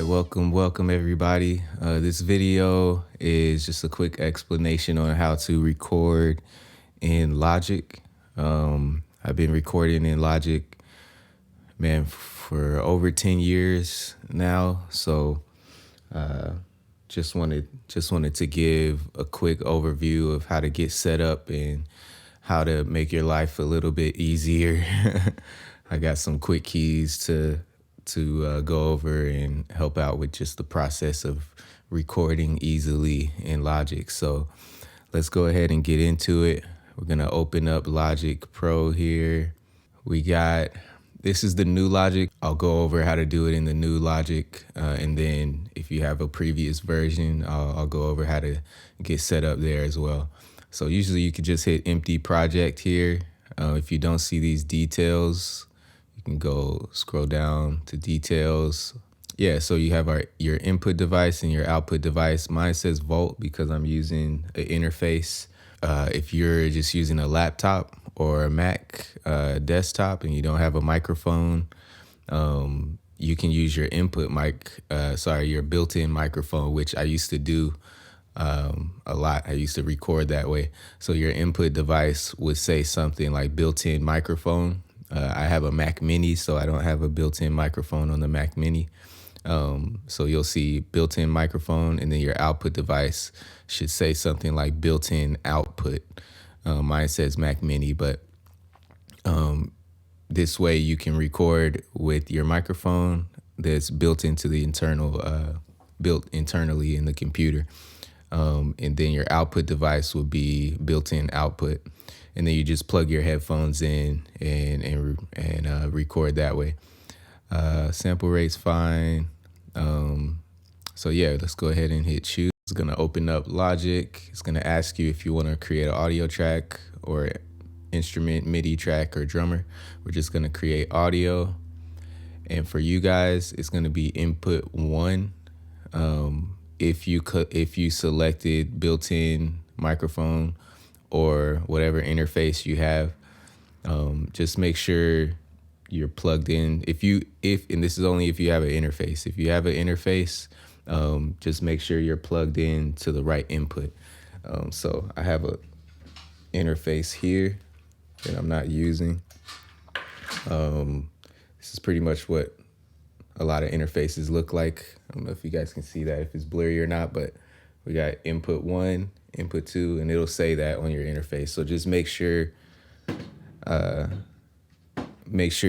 Welcome everybody. This video is just a quick explanation on how to record in Logic. I've been recording in Logic, man, for over 10 years now. So just wanted to give a quick overview of how to get set up and how to make your life a little bit easier. I got some quick keys to go over and help out with just the process of recording easily in Logic. So let's go ahead and get into it. We're gonna open up Logic Pro here. This is the new Logic. I'll go over how to do it in the new Logic. And then if you have a previous version, I'll go over how to get set up there as well. So usually you could just hit empty project here. If you don't see these details, you can go scroll down to details. Yeah, so you have your input device and your output device. Mine says Volt because I'm using an interface. If you're just using a laptop or a Mac desktop and you don't have a microphone, you can use your your built-in microphone, which I used to do a lot. I used to record that way. So your input device would say something like built-in microphone. I have a Mac Mini, so I don't have a built-in microphone on the Mac Mini. So you'll see built-in microphone, and then your output device should say something like built-in output. Mine says Mac Mini, but this way you can record with your microphone that's built internally in the computer. And then your output device will be built-in output. And then you just plug your headphones in and record that way. Sample rate's fine. So yeah, let's go ahead and hit choose. It's gonna open up Logic. It's gonna ask you if you wanna create an audio track or instrument, MIDI track, or drummer. We're just gonna create audio. And for you guys, it's gonna be input 1. If you selected built-in microphone or whatever interface you have, just make sure you're plugged in. And this is only if you have an interface. If you have an interface, just make sure you're plugged in to the right input. So I have a interface here that I'm not using. This is pretty much what a lot of interfaces look like. I don't know if you guys can see that, if it's blurry or not, but we got input 1, input 2, and it'll say that on your interface. So just make sure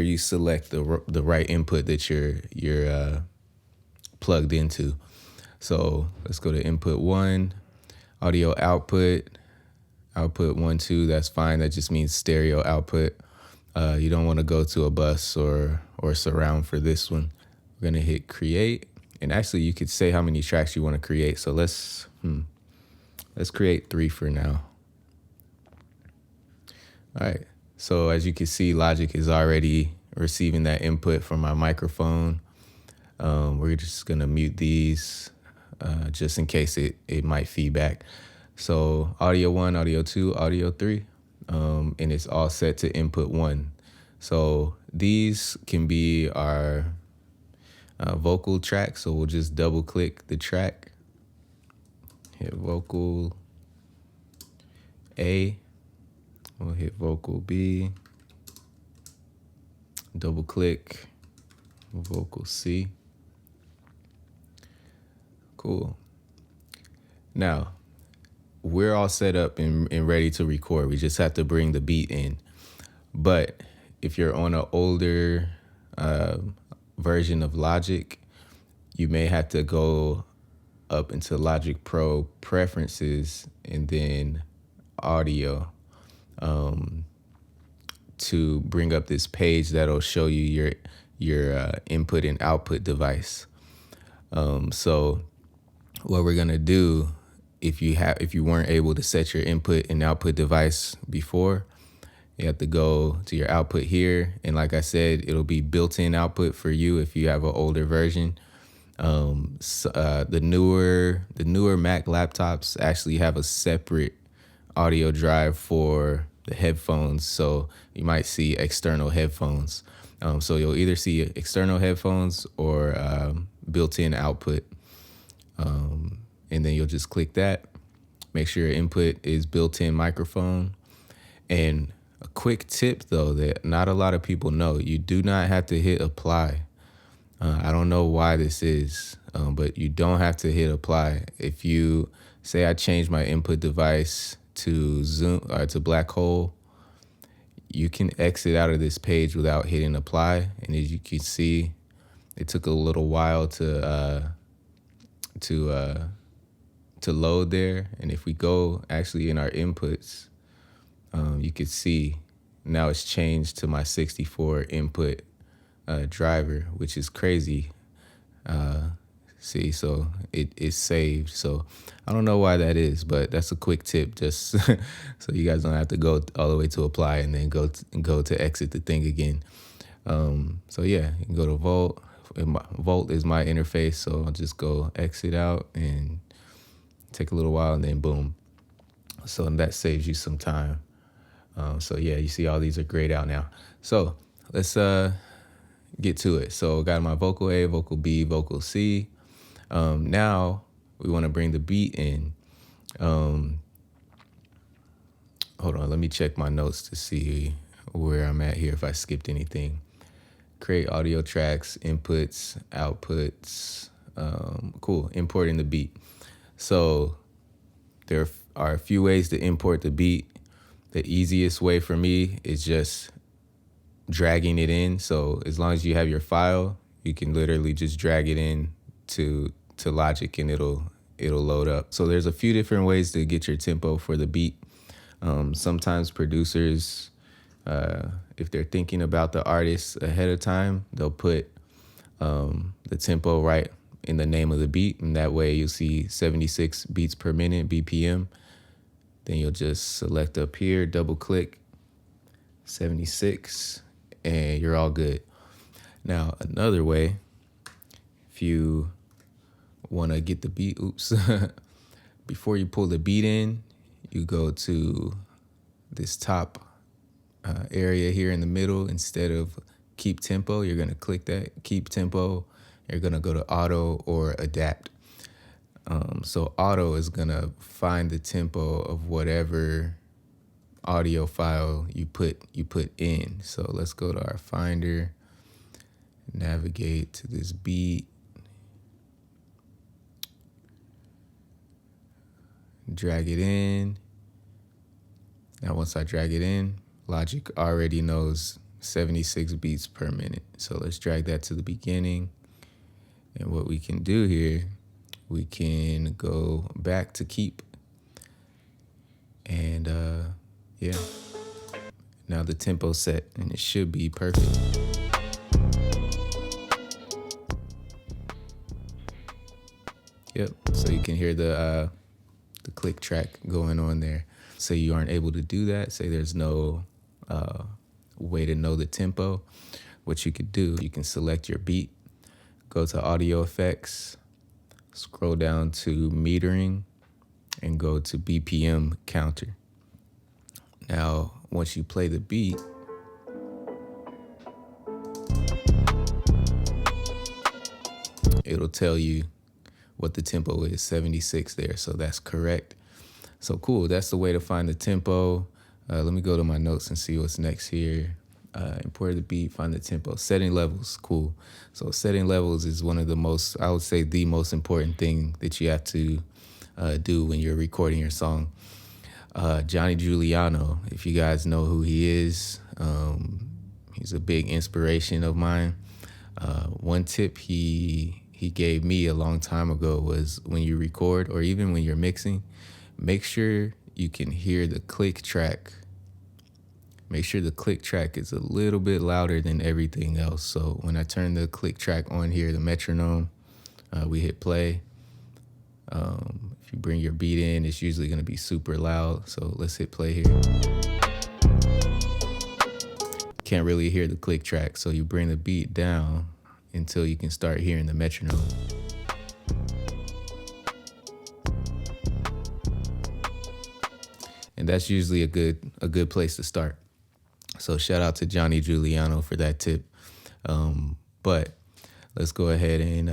you select the right input that you're plugged into. So let's go to input 1, audio output 1, 2. That's fine. That just means stereo output. You don't want to go to a bus or surround for this one. We're gonna hit create, and actually you could say how many tracks you want to create. So let's create 3 for now. All right. So as you can see, Logic is already receiving that input from my microphone. We're just gonna mute these just in case it might feedback. So audio 1, audio 2, audio 3, and it's all set to input 1. So these can be our vocal track. So we'll just double click the track, hit vocal A, we'll hit vocal B, double click vocal C. Cool. Now we're all set up and ready to record. We just have to bring the beat in. But if you're on an older version of Logic, you may have to go up into Logic Pro preferences and then audio to bring up this page that'll show you your input and output device. So what we're gonna do, if you weren't able to set your input and output device before, you have to go to your output here. And like I said, it'll be built-in output for you if you have an older version. The newer Mac laptops actually have a separate audio drive for the headphones. So you might see external headphones. So you'll either see external headphones or built-in output. And then you'll just click that. Make sure your input is built-in microphone. And a quick tip, though, that not a lot of people know, you do not have to hit apply. I don't know why this is, but you don't have to hit apply. If you say I change my input device to Zoom or to Black Hole, you can exit out of this page without hitting apply. And as you can see, it took a little while to load there. And if we go actually in our inputs, you can see now it's changed to my 64 input driver, which is crazy. See, so it is saved. So I don't know why that is, but that's a quick tip, just so you guys don't have to go all the way to apply and then go to exit the thing again. So yeah, you can go to Volt. Volt is my interface, so I'll just go exit out and take a little while, and then boom. So that saves you some time. So yeah, you see all these are grayed out now. So let's get to it. So got my vocal A, vocal B, vocal C. Now we want to bring the beat in. Hold on, let me check my notes to see where I'm at here, if I skipped anything. Create audio tracks, inputs, outputs. Cool, importing the beat. So there are a few ways to import the beat. The easiest way for me is just dragging it in. So as long as you have your file, you can literally just drag it in to Logic and it'll load up. So there's a few different ways to get your tempo for the beat. Sometimes producers, if they're thinking about the artist ahead of time, they'll put the tempo right in the name of the beat, and that way you'll see 76 beats per minute, BPM. Then you'll just select up here, double click 76, and you're all good. Now, another way, if you want to get the beat, before you pull the beat in, you go to this top area here in the middle. Instead of keep tempo, you're going to click that, keep tempo. You're going to go to auto or adapt. So auto is going to find the tempo of whatever audio file you put in. So let's go to our Finder, navigate to this beat, drag it in. Now once I drag it in, Logic already knows 76 beats per minute. So let's drag that to the beginning. And what we can do here, we can go back to keep. And yeah, now the tempo's set and it should be perfect. Yep, so you can hear the click track going on there. Say you aren't able to do that, say there's no way to know the tempo. What you could do, you can select your beat, go to audio effects, scroll down to metering, and go to BPM counter. Now, once you play the beat, it'll tell you what the tempo is, 76 there, so that's correct. So cool, that's the way to find the tempo. Let me go to my notes and see what's next here. Import the beat, find the tempo. Setting levels, cool. So setting levels is one of the most, I would say the most important thing that you have to do when you're recording your song. Johnny Giuliano, if you guys know who he is, he's a big inspiration of mine. One tip he gave me a long time ago was when you record or even when you're mixing, make sure you can hear the click track. Make sure the click track is a little bit louder than everything else. So when I turn the click track on here, the metronome, we hit play. If you bring your beat in, it's usually going to be super loud. So let's hit play here. Can't really hear the click track. So you bring the beat down until you can start hearing the metronome. And that's usually a good place to start. So shout out to Johnny Giuliano for that tip. But let's go ahead and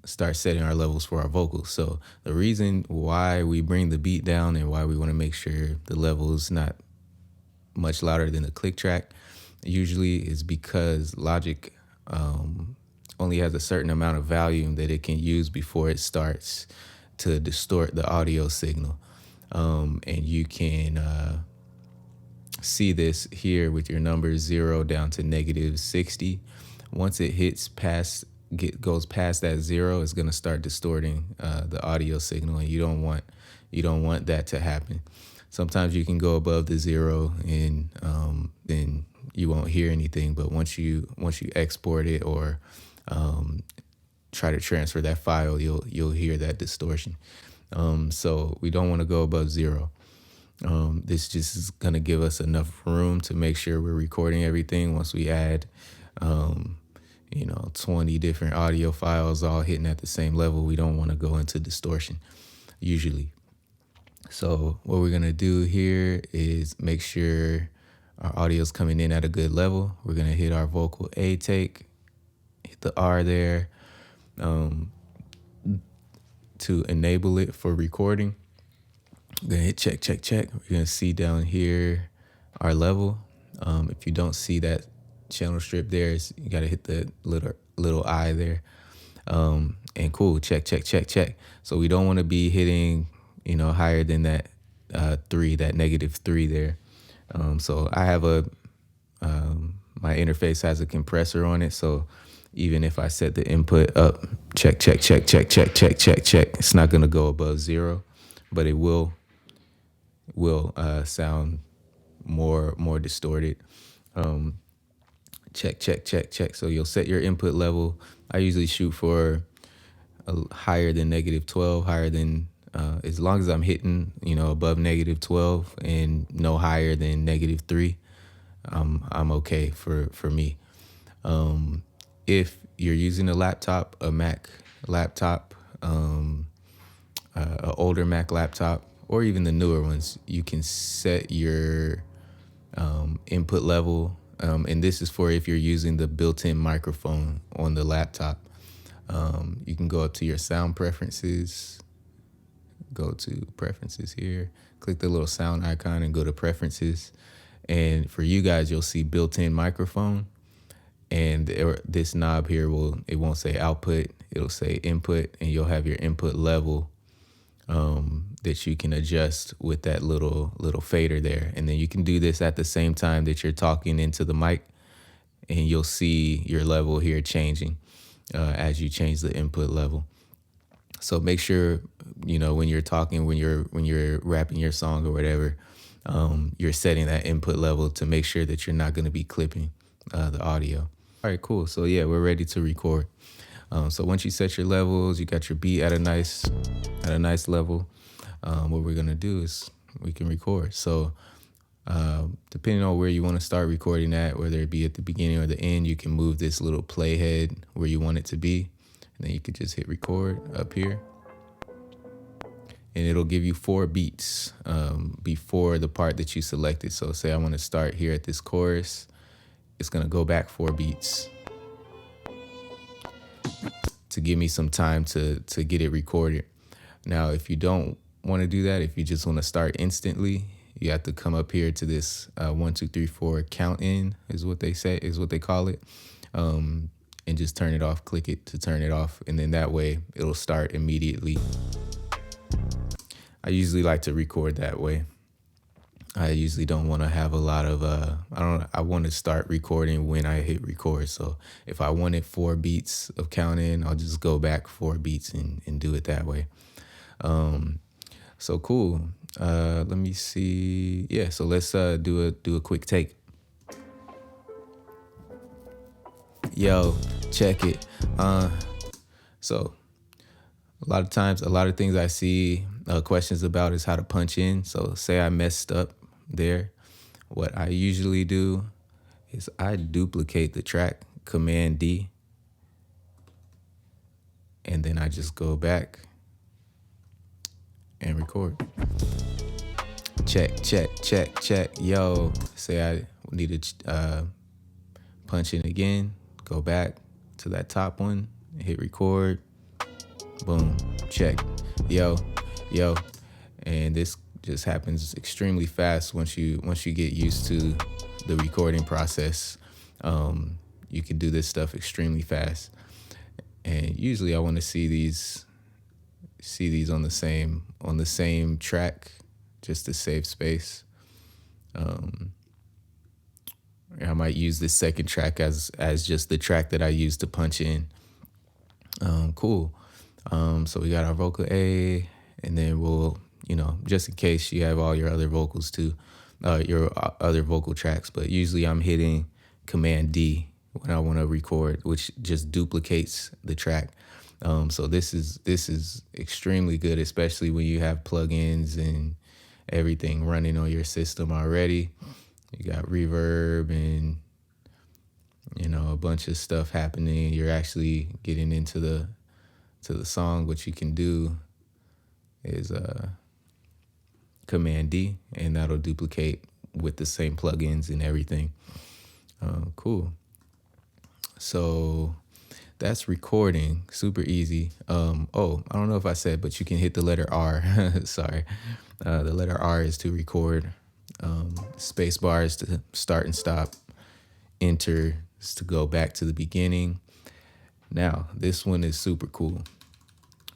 start setting our levels for our vocals. So the reason why we bring the beat down and why we want to make sure the level is not much louder than the click track usually is because Logic only has a certain amount of volume that it can use before it starts to distort the audio signal. And you can see this here with your numbers 0 down to -60. Once it hits past, goes past that 0, it's gonna start distorting the audio signal, and you don't want that to happen. Sometimes you can go above the 0 and then you won't hear anything. But once you export it or try to transfer that file, you'll hear that distortion. So we don't want to go above 0. This just is going to give us enough room to make sure we're recording everything. Once we add, 20 different audio files all hitting at the same level, we don't want to go into distortion usually. So what we're going to do here is make sure our audio is coming in at a good level. We're going to hit our vocal A take, hit the R there to enable it for recording. We're going to hit check, check, check. We're going to see down here our level. If you don't see that channel strip there, you got to hit the little I there. And cool, check, check, check, check. So we don't want to be hitting, higher than that 3, that -3 there. So I have my interface has a compressor on it. So even if I set the input up, check, check, check, check, check, check, check, check, it's not going to go above 0, but it will sound more distorted. Check, check, check, check. So you'll set your input level. I usually shoot for higher than -12, higher than, as long as I'm hitting, above -12 and no higher than -3, I'm okay for me. If you're using a laptop, a Mac laptop, an older Mac laptop, or even the newer ones, you can set your input level. And this is for if you're using the built-in microphone on the laptop. You can go up to your sound preferences, go to preferences here, click the little sound icon and go to preferences. And for you guys, you'll see built-in microphone. And this knob here it won't say output, it'll say input, and you'll have your input level that you can adjust with that little fader there. And then you can do this at the same time that you're talking into the mic, and you'll see your level here changing as you change the input level. So make sure, when you're talking, when you're rapping your song or whatever, you're setting that input level to make sure that you're not going to be clipping the audio. All right, cool. So yeah, we're ready to record. So once you set your levels, you got your beat at a nice level. What we're gonna do is we can record. So depending on where you want to start recording at, whether it be at the beginning or the end, you can move this little playhead where you want it to be, and then you could just hit record up here, and it'll give you 4 beats before the part that you selected. So say I want to start here at this chorus, it's gonna go back 4 beats to give me some time to get it recorded. Now, if you don't want to do that, if you just want to start instantly, you have to come up here to this 1, 2, 3, 4 count in is what they call it, and just turn it off. Click it to turn it off, and then that way it'll start immediately. I usually like to record that way. I usually don't want to have a lot of, I want to start recording when I hit record. So if I wanted 4 beats of count in, I'll just go back 4 beats and do it that way. So cool. Let me see. Yeah. So let's do a quick take. Yo, check it. So a lot of times, a lot of things I see questions about is how to punch in. So say I messed up there. What I usually do is I duplicate the track, Command D, and then I just go back and record. Check, check, check, check. Yo, say I need to punch in again, go back to that top one, hit record, boom, check, yo, and this just happens extremely fast once you get used to the recording process. You can do this stuff extremely fast, and usually I want to see these on the same track, just to save space. I might use this second track as just the track that I use to punch in. Cool. So we got our vocal A, and then we'll, just in case you have all your other vocals too, your other vocal tracks, but usually I'm hitting Command D when I want to record, which just duplicates the track. So this is extremely good, especially when you have plugins and everything running on your system already. You got reverb and a bunch of stuff happening. You're actually getting into the song. What you can do is Command D, and that'll duplicate with the same plugins and everything. Cool. So that's recording, super easy. I don't know if I said, but you can hit the letter R. Sorry. The letter R is to record. SPACEBAR is to start and stop. Enter is to go back to the beginning. Now, this one is super cool,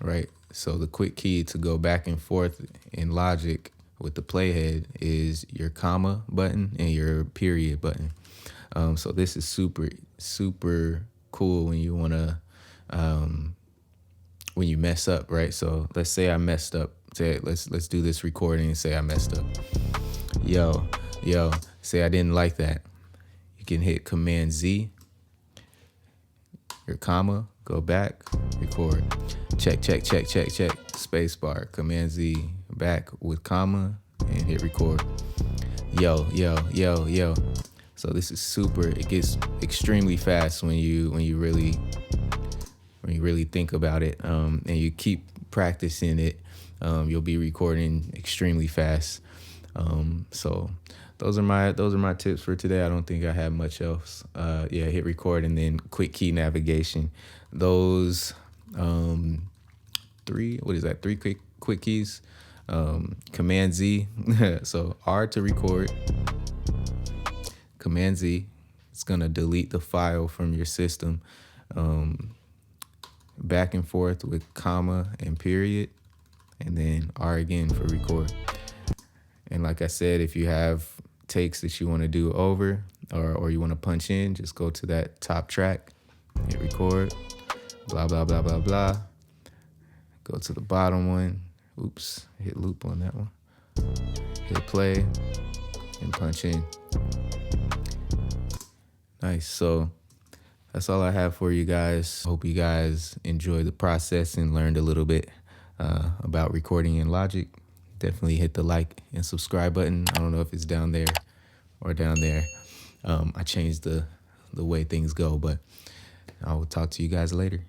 right? So the quick key to go back and forth in Logic with the playhead is your comma button and your period button. So this is super, super cool when you want to, when you mess up, right? So let's say I messed up. Let's do this recording and say I messed up. Yo, say I didn't like that. You can hit Command Z, your comma, go back, record. Check, spacebar, Command Z, back with comma, and hit record. Yo. So this is super, it gets extremely fast when you really think about it, and you keep practicing it. You'll be recording extremely fast. So those are my tips for today. I don't think I have much else. Hit record and then quick key navigation. Those three quick keys. Command Z. So R to record. Command Z. It's gonna delete the file from your system. Back and forth with comma and period, and then R again for record. And like I said, if you have takes that you want to do over or you want to punch in, just go to that top track, hit record, blah, blah, blah, blah, blah. Go to the bottom one. Oops, hit loop on that one. Hit play and punch in. Nice. So that's all I have for you guys. Hope you guys enjoyed the process and learned a little bit about recording in Logic. Definitely hit the like and subscribe button. I don't know if it's down there or down there. I changed the way things go, but I will talk to you guys later.